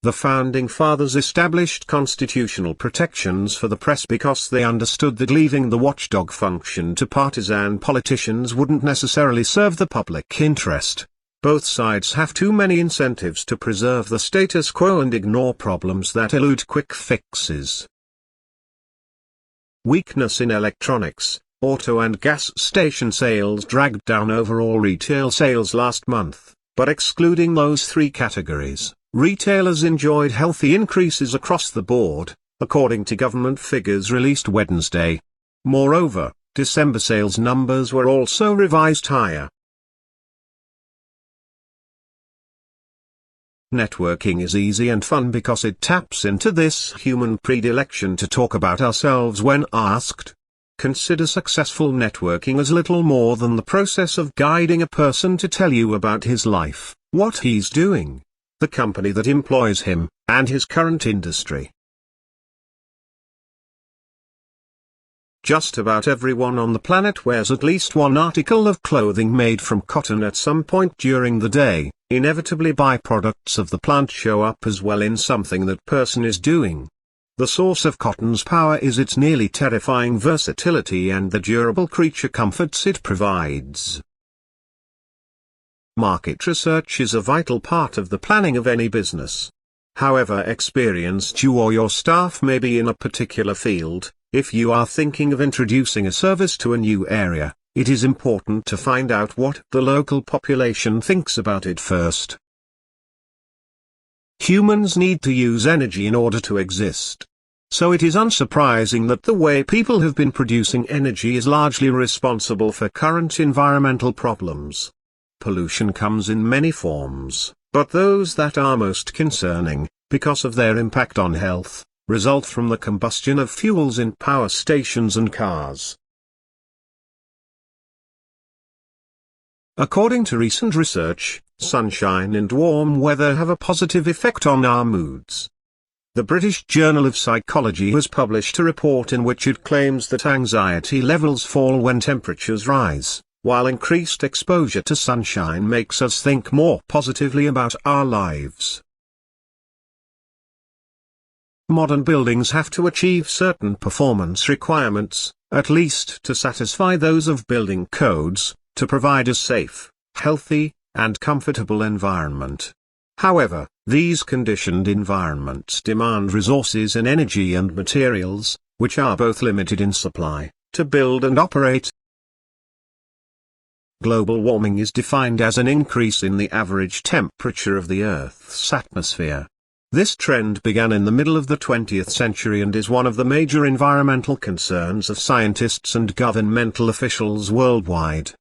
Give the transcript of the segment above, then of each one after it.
The Founding Fathers established constitutional protections for the press because they understood that leaving the watchdog function to partisan politicians wouldn't necessarily serve the public interest. Both sides have too many incentives to preserve the status quo and ignore problems that elude quick fixes. Weakness in electronics, auto and gas station sales dragged down overall retail sales last month, but excluding those three categories, retailers enjoyed healthy increases across the board, according to government figures released Wednesday. Moreover, December sales numbers were also revised higher. Networking is easy and fun because it taps into this human predilection to talk about ourselves when asked. Consider successful networking as little more than the process of guiding a person to tell you about his life, what he's doing, the company that employs him, and his current industry. Just about everyone on the planet wears at least one article of clothing made from cotton at some point during the day. Inevitably byproducts of the plant show up as well in something that person is doing. The source of cotton's power is its nearly terrifying versatility and the durable creature comforts it provides. Market research is a vital part of the planning of any business. However experienced you or your staff may be in a particular field, if you are thinking of introducing a service to a new area, it is important to find out what the local population thinks about it first. Humans need to use energy in order to exist. So it is unsurprising that the way people have been producing energy is largely responsible for current environmental problems. Pollution comes in many forms, but those that are most concerning, because of their impact on health, result from the combustion of fuels in power stations and cars. According to recent research, sunshine and warm weather have a positive effect on our moods. The British Journal of Psychology has published a report in which it claims that anxiety levels fall when temperatures rise, while increased exposure to sunshine makes us think more positively about our lives. Modern buildings have to achieve certain performance requirements, at least to satisfy those of building codes, to provide a safe, healthy, and comfortable environment. However, these conditioned environments demand resources in energy and materials, which are both limited in supply, to build and operate. Global warming is defined as an increase in the average temperature of the Earth's atmosphere. This trend began in the middle of the 20th century and is one of the major environmental concerns of scientists and governmental officials worldwide.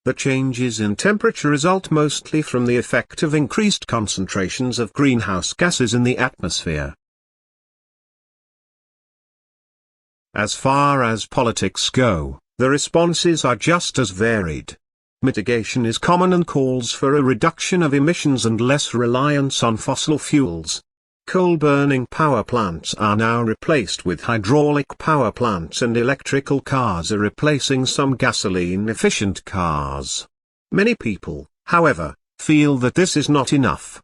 The changes in temperature result mostly from the effect of increased concentrations of greenhouse gases in the atmosphere. As far as politics go, the responses are just as varied. Mitigation is common and calls for a reduction of emissions and less reliance on fossil fuels. Coal-burning power plants are now replaced with hydraulic power plants and electrical cars are replacing some gasoline-efficient cars. Many people, however, feel that this is not enough.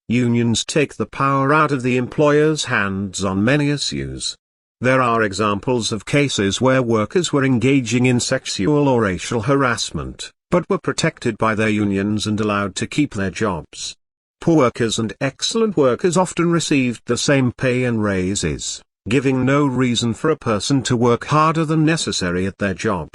Unions take the power out of the employer's hands on many issues. There are examples of cases where workers were engaging in sexual or racial harassment, but were protected by their unions and allowed to keep their jobs. Poor workers and excellent workers often received the same pay and raises, giving no reason for a person to work harder than necessary at their job.